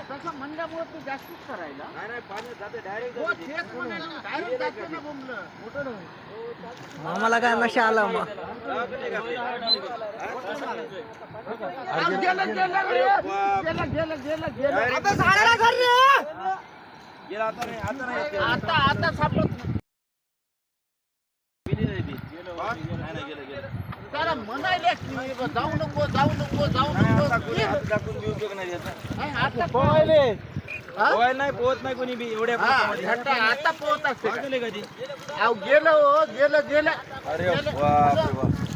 तसं म्हणल्यामुळे तू जास्तीच करायला मामाला काय नशा आला मग आता सापडत त्याला म्हणायला जाऊ नको जाऊ नको जाऊ नको नाही पोहत नाही कोणी बी एवढ्या आता पोहत असते गेलं गेलं अरे बाप रे बाप